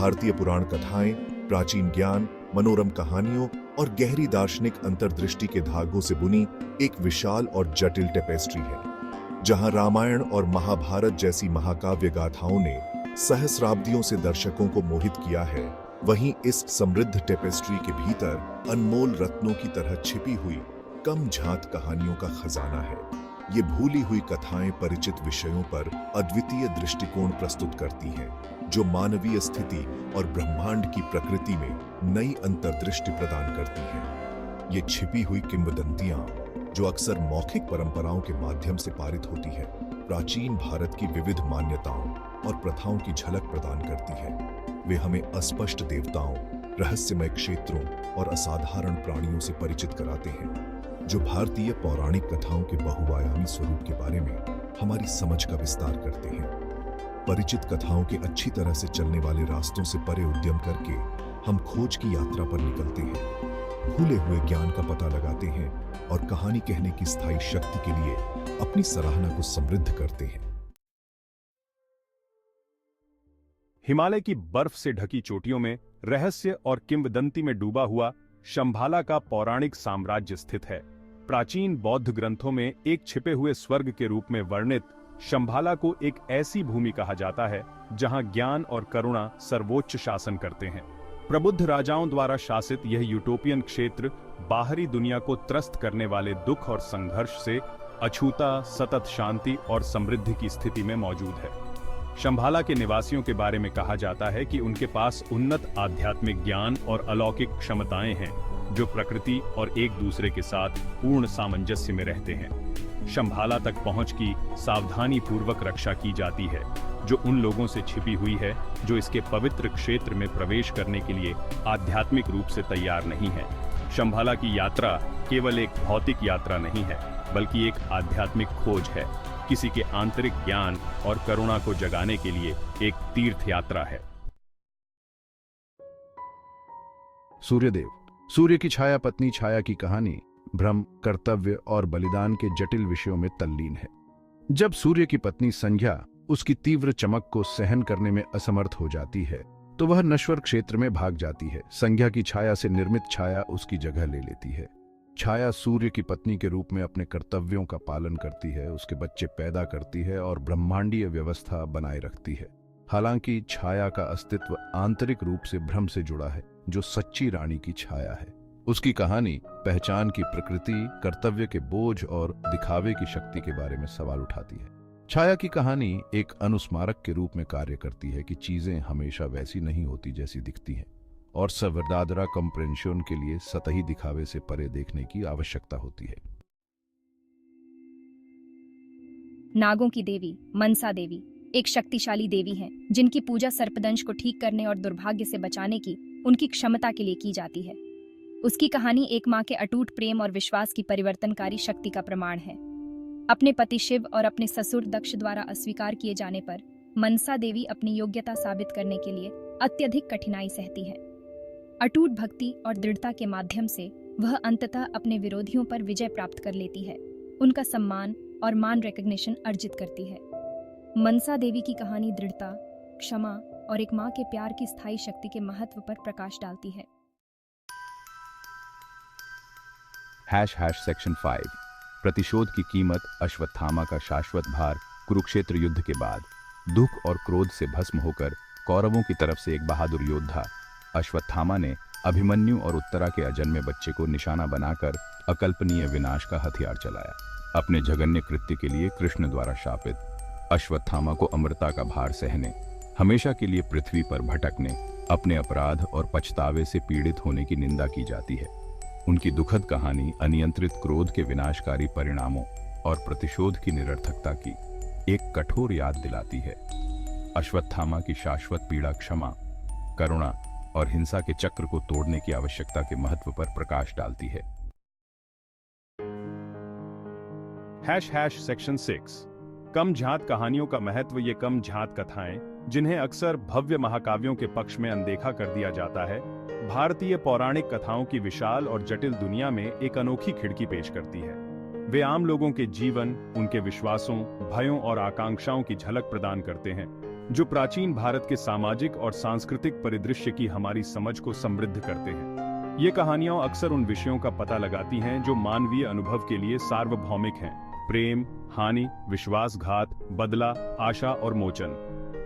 भारतीय पुराण कथाएं प्राचीन ज्ञान, मनोरम कहानियों और गहरी दार्शनिक अंतर्दृष्टि के धागों से बुनी एक विशाल और जटिल टेपेस्ट्री है। जहां रामायण और महाभारत जैसी महाकाव्य गाथाओं ने सहस्राब्दियों से दर्शकों को मोहित किया है, वहीं इस समृद्ध टेपेस्ट्री के भीतर अनमोल रत्नों की तरह छिपी हुई कम झात कहानियों का खजाना है। ये भूली हुई कथाएं परिचित विषयों पर अद्वितीय दृष्टिकोण प्रस्तुत करती हैं, जो मानवीय स्थिति और ब्रह्मांड की प्रकृति में नई अंतर्दृष्टि प्रदान करती हैं। ये छिपी हुई किंवदंतियां, जो अक्सर मौखिक परंपराओं के माध्यम से पारित होती है, प्राचीन भारत की विविध मान्यताओं और प्रथाओं की झलक प्रदान करती है। वे हमें अस्पष्ट देवताओं, रहस्यमय क्षेत्रों और असाधारण प्राणियों से परिचित कराते हैं, जो भारतीय पौराणिक कथाओं के बहुआयामी स्वरूप के बारे में हमारी समझ का विस्तार करते हैं। परिचित कथाओं के अच्छी तरह से चलने वाले रास्तों से परे उद्यम करके हम खोज की यात्रा पर निकलते हैं, भूले हुए ज्ञान का पता लगाते हैं और कहानी कहने की स्थायी शक्ति के लिए अपनी सराहना को समृद्ध करते हैं। हिमालय की बर्फ से ढकी चोटियों में रहस्य और किंवदंती में डूबा हुआ शंभाला का पौराणिक साम्राज्य स्थित है। प्राचीन बौद्ध ग्रंथों में एक छिपे हुए स्वर्ग के रूप में वर्णित शंभाला को एक ऐसी भूमि कहा जाता है जहां ज्ञान और करुणा सर्वोच्च शासन करते हैं। प्रबुद्ध राजाओं द्वारा शासित यह यूटोपियन क्षेत्र बाहरी दुनिया को त्रस्त करने वाले दुख और संघर्ष से अछूता, सतत शांति और समृद्धि की स्थिति में मौजूद है। शंभाला के निवासियों के बारे में कहा जाता है कि उनके पास उन्नत आध्यात्मिक ज्ञान और अलौकिक क्षमताएं हैं, जो प्रकृति और एक दूसरे के साथ पूर्ण सामंजस्य में रहते हैं। शंभाला तक पहुंच की सावधानी पूर्वक रक्षा की जाती है, जो उन लोगों से छिपी हुई है जो इसके पवित्र क्षेत्र में प्रवेश करने के लिए आध्यात्मिक रूप से तैयार नहीं है। शंभाला की यात्रा केवल एक भौतिक यात्रा नहीं है, बल्कि एक आध्यात्मिक खोज है, किसी के आंतरिक ज्ञान और करुणा को जगाने के लिए एक तीर्थ यात्रा है। सूर्यदेव, सूर्य की छाया पत्नी छाया की कहानी भ्रम, कर्तव्य और बलिदान के जटिल विषयों में तल्लीन है। जब सूर्य की पत्नी संध्या उसकी तीव्र चमक को सहन करने में असमर्थ हो जाती है, तो वह नश्वर क्षेत्र में भाग जाती है। संध्या की छाया से निर्मित छाया उसकी जगह ले लेती है। छाया सूर्य की पत्नी के रूप में अपने कर्तव्यों का पालन करती है, उसके बच्चे पैदा करती है और ब्रह्मांडीय व्यवस्था बनाए रखती है। हालांकि छाया का अस्तित्व आंतरिक रूप से भ्रम से जुड़ा है, जो सच्ची रानी की छाया है। उसकी कहानी पहचान की प्रकृति, कर्तव्य के बोझ और दिखावे की शक्ति के बारे में सवाल उठाती है। छाया की कहानी एक अनुस्मारक के रूप में कार्य करती है कि चीजें हमेशा वैसी नहीं होती जैसी दिखती हैं, और सवर्दादरा कंप्रेंशन के लिए सतही दिखावे से परे देखने की आवश्यकता होती है। नागों की देवी मनसा देवी एक शक्तिशाली देवी हैं, जिनकी पूजा सर्पदंश को ठीक करने और दुर्भाग्य से बचाने की उनकी क्षमता के लिए की जाती है। उसकी कहानी एक मां के अटूट प्रेम और विश्वास की परिवर्तनकारी शक्ति का प्रमाण है। अपने पति शिव और अपने ससुर दक्ष द्वारा अस्वीकार किए जाने पर मनसा देवी अपनी योग्यता साबित करने के लिए अत्यधिक कठिनाई सहती है। अटूट भक्ति और दृढ़ता के माध्यम से वह अंततः अपने विरोधियों पर विजय प्राप्त कर लेती है, उनका सम्मान और मान रिकॉग्निशन अर्जित करती है। मनसा देवी की कहानी दृढ़ता, क्षमा और एक मां के प्यार की स्थायी शक्ति के महत्व पर प्रकाश डालती है। सेक्शन 5 प्रतिशोध की कीमत। अश्वत्थामा का शाश्वत भार। कुरुक्षेत्र युद्ध के बाद दुख और क्रोध से भस्म होकर कौरवों की तरफ से एक बहादुर योद्धा अश्वत्थामा ने अभिमन्यु और उत्तरा के अजन्मे बच्चे को निशाना बनाकर अकल्पनीय विनाश का हथियार चलाया। अपने जघन्य कृत्य के लिए कृष्ण द्वारा शापित अश्वत्थामा को अमरता का भार सहने, हमेशा के लिए पृथ्वी पर भटकने, अपने अपराध और पछतावे से पीड़ित होने की निंदा की जाती है। उनकी दुखद कहानी अनियंत्रित क्रोध के विनाशकारी परिणामों और प्रतिशोध की निरर्थकता की एक कठोर याद दिलाती है। अश्वत्थामा की शाश्वत पीड़ा क्षमा, करुणा और हिंसा के चक्र को तोड़ने की आवश्यकता के महत्व पर प्रकाश डालती है। सेक्शन 6 कम झात कहानियों का महत्व। ये कम झात कथाएं, जिन्हें अक्सर भव्य महाकाव्यों के पक्ष में अनदेखा कर दिया जाता है, भारतीय पौराणिक कथाओं की विशाल और जटिल दुनिया में एक अनोखी खिड़की पेश करती है। वे आम लोगों के जीवन, उनके विश्वासों, भयों और आकांक्षाओं की झलक प्रदान करते हैं। जो प्राचीन भारत के सामाजिक और सांस्कृतिक परिदृश्य की हमारी समझ को समृद्ध करते हैं। ये कहानियां अक्सर उन विषयों का पता लगाती हैं जो मानवीय अनुभव के लिए सार्वभौमिक हैं: प्रेम, हानि, विश्वासघात, बदला, आशा और मोचन।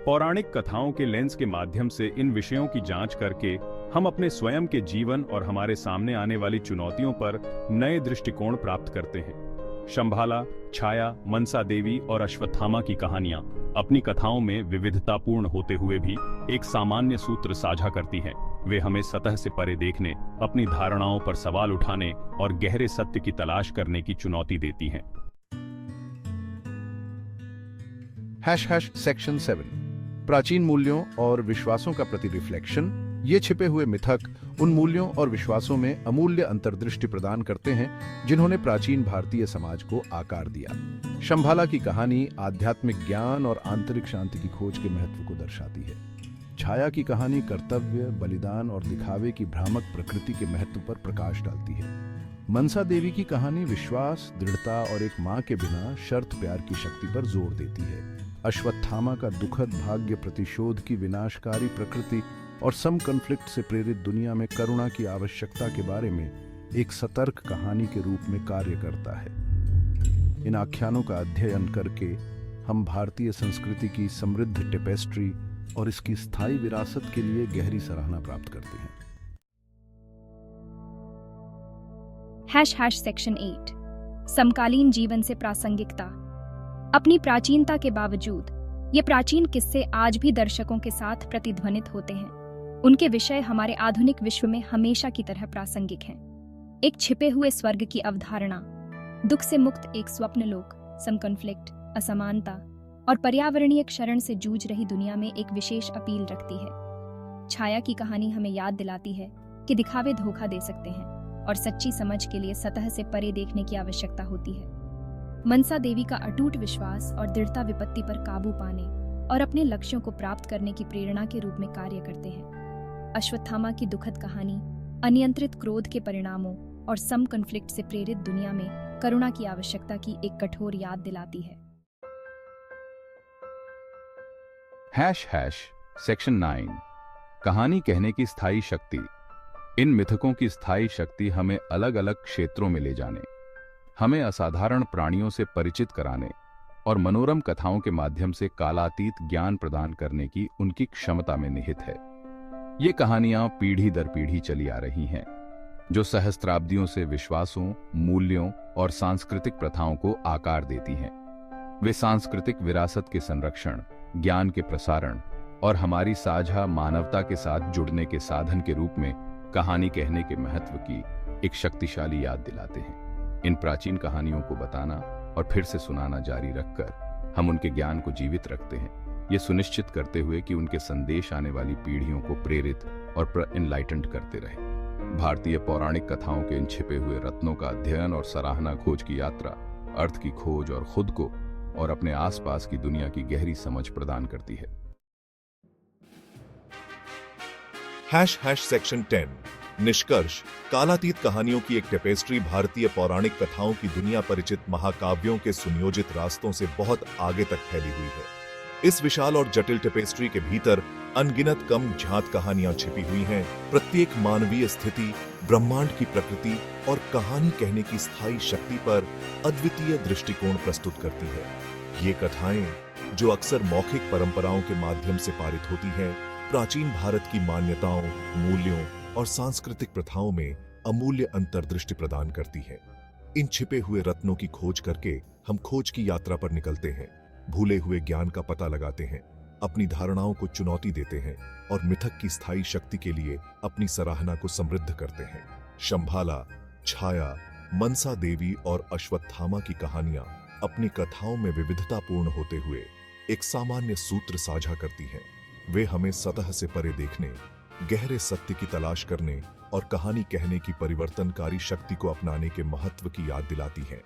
पौराणिक कथाओं के लेंस के माध्यम से इन विषयों की जांच करके हम अपने स्वयं के जीवन और हमारे सामने आने वाली चुनौतियों पर नए दृष्टिकोण प्राप्त करते हैं। शंभाला, छाया, मनसा देवी और अश्वत्थामा की कहानियां अपनी कथाओं में विविधतापूर्ण होते हुए भी एक सामान्य सूत्र साझा करती हैं। वे हमें सतह से परे देखने, अपनी धारणाओं पर सवाल उठाने और गहरे सत्य की तलाश करने की चुनौती देती हैं। सेक्शन 7 प्राचीन मूल्यों और विश्वासों का प्रति रिफ्लेक्शन। ये छिपे हुए मिथक उन मूल्यों और विश्वासों में अमूल्य अंतर्दृष्टि प्रदान करते हैं जिन्होंने प्राचीन भारतीय समाज को आकार दिया। शंभाला की कहानी आध्यात्मिक ज्ञान और आंतरिक शांति की खोज के महत्व को दर्शाती है। छाया की कहानी कर्तव्य, बलिदान और दिखावे की भ्रामक प्रकृति के महत्व पर प्रकाश डालती है। मनसा देवी की कहानी विश्वास, दृढ़ता और एक मां के बिना शर्त प्यार की शक्ति पर जोर देती है। अश्वत्थामा का दुखद भाग्य प्रतिशोध की विनाशकारी प्रकृति और सम कॉन्फ्लिक्ट से प्रेरित दुनिया में करुणा की आवश्यकता के बारे में एक सतर्क कहानी के रूप में कार्य करता है। इन आख्यानों का अध्ययन करके हम भारतीय संस्कृति की समृद्ध टेपेस्ट्री और इसकी स्थायी विरासत के लिए गहरी सराहना प्राप्त करते हैं। सेक्शन 8 समकालीन जीवन से प्रासंगिकता। अपनी प्राचीनता के बावजूद ये प्राचीन किस्से आज भी दर्शकों के साथ प्रतिध्वनित होते हैं। उनके विषय हमारे आधुनिक विश्व में हमेशा की तरह प्रासंगिक हैं। एक छिपे हुए स्वर्ग की अवधारणा, दुख से मुक्त एक स्वप्न लोक, सम कॉन्फ्लिक्ट, असमानता और पर्यावरणीय क्षरण से जूझ रही दुनिया में एक विशेष अपील रखती है। छाया की कहानी हमें याद दिलाती है कि दिखावे धोखा दे सकते हैं और सच्ची समझ के लिए सतह से परे देखने की आवश्यकता होती है। मनसा देवी का अटूट विश्वास और दृढ़ता विपत्ति पर काबू पाने और अपने लक्ष्यों को प्राप्त करने की प्रेरणा के रूप में कार्य करते हैं। अश्वत्थामा की दुखद कहानी अनियंत्रित क्रोध के परिणामों और सम कॉन्फ्लिक्ट से प्रेरित दुनिया में करुणा की आवश्यकता की एक कठोर याद दिलाती है। सेक्शन 9 कहानी कहने की स्थायी शक्ति। इन मिथकों की स्थायी शक्ति हमें अलग अलग क्षेत्रों में ले जाने, हमें असाधारण प्राणियों से परिचित कराने और मनोरम कथाओं के माध्यम से कालातीत ज्ञान प्रदान करने की उनकी क्षमता में निहित है। ये कहानियां पीढ़ी दर पीढ़ी चली आ रही हैं, जो सहस्त्राब्दियों से विश्वासों, मूल्यों और सांस्कृतिक प्रथाओं को आकार देती हैं। वे सांस्कृतिक विरासत के संरक्षण, ज्ञान के प्रसारण और हमारी साझा मानवता के साथ जुड़ने के साधन के रूप में कहानी कहने के महत्व की एक शक्तिशाली याद दिलाते हैं। इन प्राचीन कहानियों को बताना और फिर से सुनाना जारी रखकर हम उनके ज्ञान को जीवित रखते हैं, ये सुनिश्चित करते हुए कि उनके संदेश आने वाली पीढ़ियों को प्रेरित और इनलाइटेंड करते रहे। भारतीय पौराणिक कथाओं के इन छिपे हुए रत्नों का अध्ययन और सराहना खोज की यात्रा अर्थ की खोज और खुद को और अपने आसपास की दुनिया की गहरी समझ प्रदान करती है। सेक्शन 10 निष्कर्ष। कालातीत कहानियों की एक टेपेस्ट्री भारतीय पौराणिक कथाओं की दुनिया परिचित महाकाव्यों के सुनियोजित रास्तों से बहुत आगे तक फैली हुई है। इस विशाल और जटिल टेपेस्ट्री के भीतर अनगिनत कम झात कहानियां छिपी हुई हैं। प्रत्येक मानवीय स्थिति, ब्रह्मांड की प्रकृति और कहानी कहने की स्थायी शक्ति पर अद्वितीय दृष्टिकोण प्रस्तुत करती है। ये कथाएं, जो अक्सर मौखिक परंपराओं के माध्यम से पारित होती हैं, प्राचीन भारत की मान्यताओं, मूल्यों और सांस्कृतिक प्रथाओं में अमूल्य अंतर्दृष्टि प्रदान करती है। इन छिपे हुए रत्नों की खोज करके हम खोज की यात्रा पर निकलते हैं, भूले हुए ज्ञान का पता लगाते हैं, अपनी धारणाओं को चुनौती देते हैं और मिथक की स्थायी शक्ति के लिए अपनी सराहना को समृद्ध करते हैं। शंभाला, छाया, मनसा देवी और अश्वत्थामा की कहानियां अपनी कथाओं में विविधतापूर्ण होते हुए एक सामान्य सूत्र साझा करती हैं। वे हमें सतह से परे देखने, गहरे सत्य की तलाश करने और कहानी कहने की परिवर्तनकारी शक्ति को अपनाने के महत्व की याद दिलाती हैं।